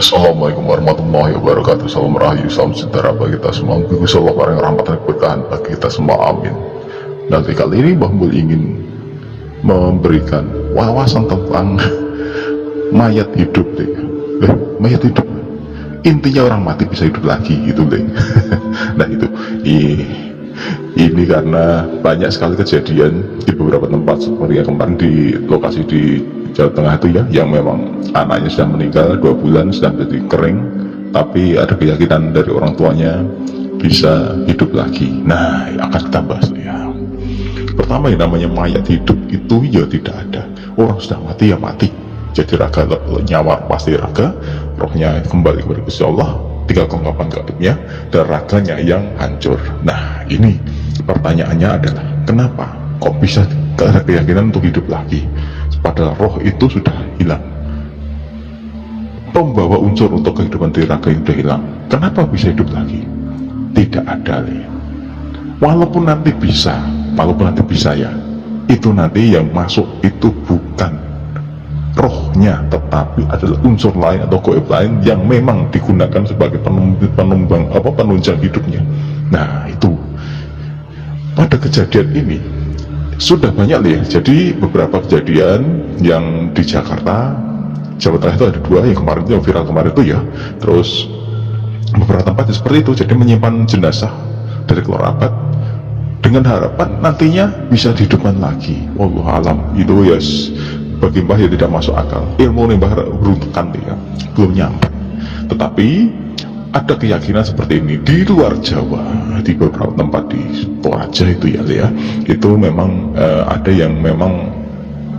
Assalamualaikum warahmatullahi wabarakatuh. Salam rahayu, salam sejahtera bagi kita semua. Gugus Allah barang rahmat dan keberkahan bagi kita semua, amin. Dan kali ini Mbah Mul ingin memberikan wawasan tentang mayat hidup deh. Mayat hidup, intinya orang mati bisa hidup lagi gitu deh. Nah itu ini karena banyak sekali kejadian di beberapa tempat seperti yang kemarin di lokasi di Jawa Tengah itu ya, yang memang anaknya sudah meninggal 2 bulan sudah jadi kering, tapi ada keyakinan dari orang tuanya bisa hidup lagi. Nah akan kita bahas ya. Pertama, yang namanya mayat hidup itu ya tidak ada. Orang sudah mati ya mati, jadi raga nyawa pasti raga, rohnya kembali kepada Gusti Allah, tinggal kelengkapan gaibnya dan raganya yang hancur. Nah ini pertanyaannya adalah kenapa kok bisa ada keyakinan untuk hidup lagi, padahal roh itu sudah hilang, pembawa unsur untuk kehidupan di raga itu sudah hilang. Kenapa bisa hidup lagi? Tidak ada nih. Walaupun nanti bisa ya, itu nanti yang masuk itu bukan rohnya, tetapi adalah unsur lain atau gaib lain yang memang digunakan sebagai penunjang hidupnya. Nah itu pada kejadian ini sudah banyak ya. Jadi beberapa kejadian yang di Jakarta, Jawa Tengah itu ada 2 yang kemarin itu, yang viral kemarin itu ya. Terus beberapa tempat seperti itu, jadi menyimpan jenazah dari keluar abad dengan harapan nantinya bisa dihidupkan lagi. Wallahu alam, itu ya bagi Mbah ya tidak masuk akal. Ilmu Mbah beruntukan ya, belum nyampe. Tetapi ada keyakinan seperti ini di luar Jawa, di beberapa tempat di Toraja itu ya, itu memang ada yang memang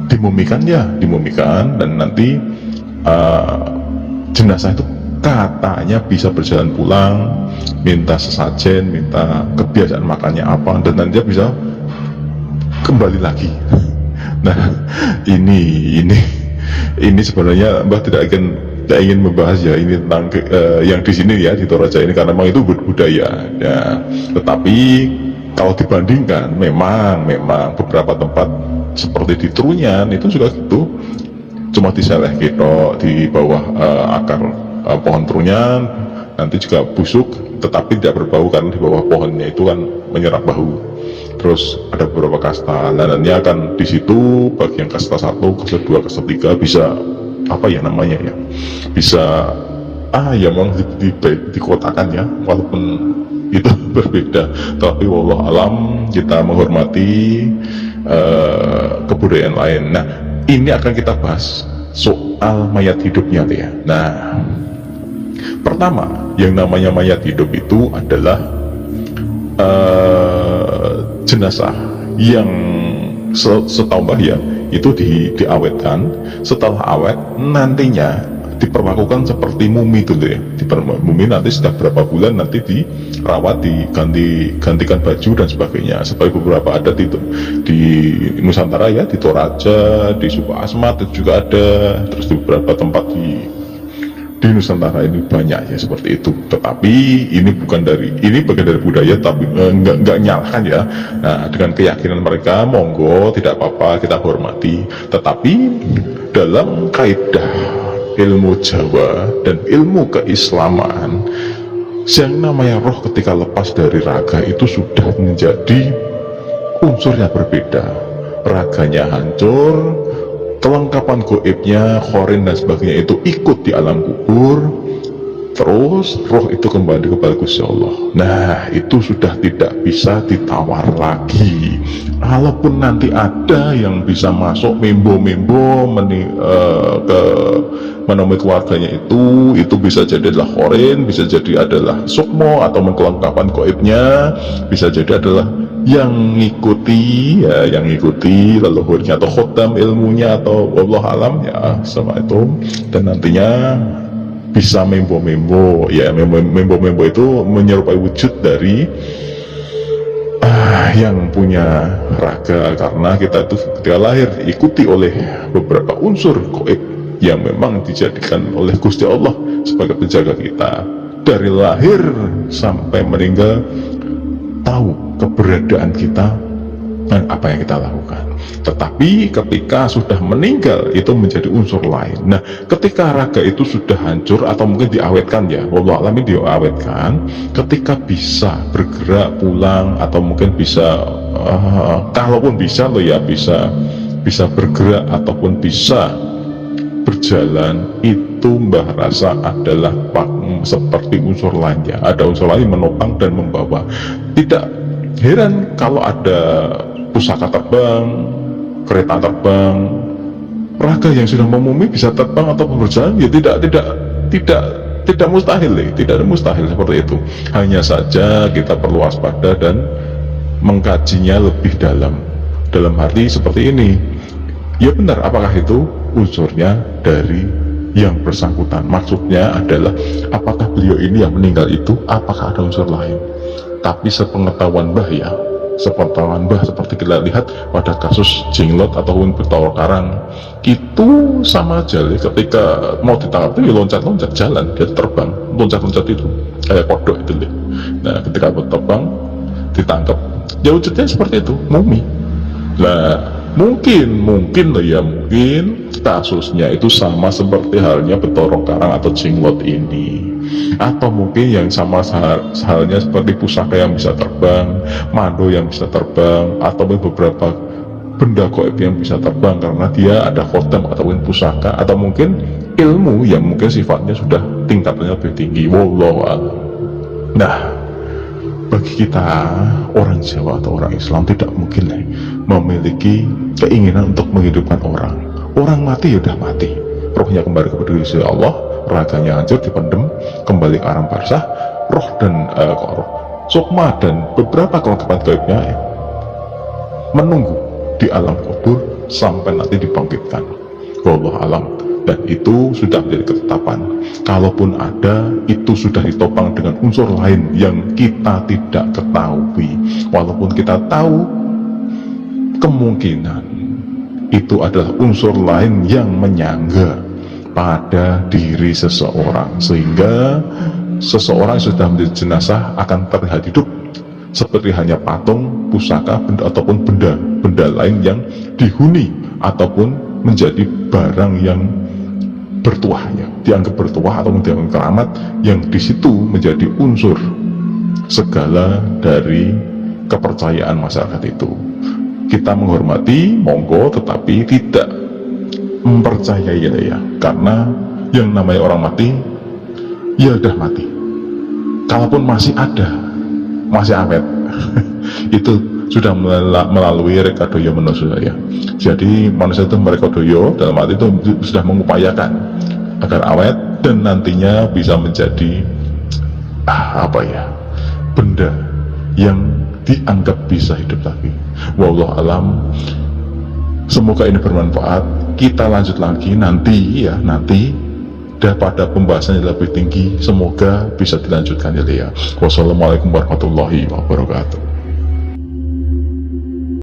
dimumikan dan nanti jenazah itu katanya bisa berjalan pulang, minta sesajen, minta kebiasaan makannya apa, dan nanti dia bisa kembali lagi. Nah ini sebenarnya Mbah tidak ingin membahas ya ini tentang yang di sini ya, di Toraja ini, karena memang itu budaya ya. Tetapi kalau dibandingkan memang beberapa tempat seperti di Trunyan itu juga gitu, cuma diseleh gitu di bawah akar pohon Trunyan, nanti juga busuk tetapi tidak berbau karena di bawah pohonnya itu kan menyerap bau. Terus ada beberapa kasta, nanti akan di situ bagi yang kasta 1, kasta 2, kasta 3 bisa apa ya namanya ya, bisa ya memang dikotakan ya, walaupun itu berbeda, tapi wallah alam kita menghormati kebudayaan lain. Nah ini akan kita bahas soal mayat hidupnya ya. Nah pertama, yang namanya mayat hidup itu adalah jenazah yang setahu Mbah ya, itu diawetkan. Setelah awet nantinya diperlakukan seperti mumi itu ya. Mumi nanti setelah berapa bulan nanti dirawat, digantikan baju dan sebagainya. Sebagai beberapa adat itu di Nusantara ya, di Toraja, di Suku Asmat itu juga ada. Terus di beberapa tempat di Nusantara ini banyak ya seperti itu. Tetapi ini bagian dari budaya, tapi nggak nyalakan ya. Nah dengan keyakinan mereka monggo, tidak apa-apa, kita hormati. Tetapi dalam kaidah ilmu Jawa dan ilmu keislaman, yang namanya roh ketika lepas dari raga itu sudah menjadi unsurnya berbeda. Raganya hancur, kelengkapan goibnya, khorin dan sebagainya itu ikut di alam kubur, terus roh itu kembali kepada Gusti Allah. Nah itu sudah tidak bisa ditawar lagi. Walaupun nanti ada yang bisa masuk membo ke menemui keluarganya, itu bisa jadi adalah khorin, bisa jadi adalah sukmo atau kelengkapan goibnya, bisa jadi adalah yang ngikuti leluhurnya atau khotam ilmunya, atau wallah alam ya sama itu. Dan nantinya bisa membo ya, membo itu menyerupai wujud dari yang punya raga, karena kita itu ketika lahir diikuti oleh beberapa unsur gaib yang memang dijadikan oleh Gusti Allah sebagai penjaga kita dari lahir sampai meninggal, tahu keberadaan kita dan apa yang kita lakukan. Tetapi ketika sudah meninggal itu menjadi unsur lain. Nah, ketika raga itu sudah hancur atau mungkin diawetkan ya, wallahu a'lam diawetkan, ketika bisa bergerak pulang atau mungkin bisa kalaupun bisa loh ya, bisa bergerak ataupun bisa berjalan, itu Mbah rasa adalah seperti unsur lainnya. Ada unsur lain menopang dan membawa. Tidak heran kalau ada pusaka terbang, kereta terbang, raga yang sudah memumi bisa terbang atau berjalan, ya tidak mustahil, tidak mustahil seperti itu. Hanya saja kita perlu waspada dan mengkajinya lebih dalam arti seperti ini. Ya benar, apakah itu unsurnya dari yang bersangkutan? Maksudnya adalah apakah beliau ini yang meninggal itu, apakah ada unsur lain? Tapi sepengetahuan Mbah ya, seperti kita lihat pada kasus Jenglot ataupun Bathara Karang, itu sama aja ketika mau ditangkap itu ya loncat-loncat jalan, dia terbang, loncat-loncat itu kayak kodok itu. Nah, ketika terbang ditangkap, ya wujudnya seperti itu, mumi. Nah, mungkin kasusnya itu sama seperti halnya Bathara Karang atau Jenglot ini, atau mungkin yang sama halnya seperti pusaka yang bisa terbang, mando yang bisa terbang, atau beberapa benda gaib yang bisa terbang karena dia ada khotam ataupun pusaka, atau mungkin ilmu yang mungkin sifatnya sudah tingkatannya lebih tinggi, wallahu a'lam. Nah, bagi kita orang Jawa atau orang Islam tidak mungkin memiliki keinginan untuk menghidupkan orang. Orang mati ya udah mati, rohnya kembali kepada Gusti Allah, raganya hancur dipendem, kembali ke alam barzah, roh dan sukma dan beberapa kelengkapan gaibnya menunggu di alam kubur sampai nanti dibangkitkan. Wallahu alam. Dan itu sudah menjadi ketetapan. Kalaupun ada, itu sudah ditopang dengan unsur lain yang kita tidak ketahui. Walaupun kita tahu, kemungkinan itu adalah unsur lain yang menyangga pada diri seseorang, sehingga seseorang yang sudah menjadi jenazah akan terlihat hidup seperti hanya patung, pusaka, benda ataupun benda lain yang dihuni ataupun menjadi barang yang bertuah, ya, dianggap bertuah atau dianggap keramat, yang disitu menjadi unsur segala dari kepercayaan masyarakat itu. Kita menghormati, monggo, tetapi tidak mempercayai ya, karena yang namanya orang mati ya udah mati. Kalaupun masih ada, masih awet itu sudah melalui rekadoyo manusia ya. Jadi manusia itu merekodoyo dalam arti itu sudah mengupayakan agar awet dan nantinya bisa menjadi benda yang dianggap bisa hidup lagi. Wallahu alam. Semoga ini bermanfaat. Kita lanjut lagi nanti pada pembahasan yang lebih tinggi, semoga bisa dilanjutkan ya. Wassalamualaikum warahmatullahi wabarakatuh.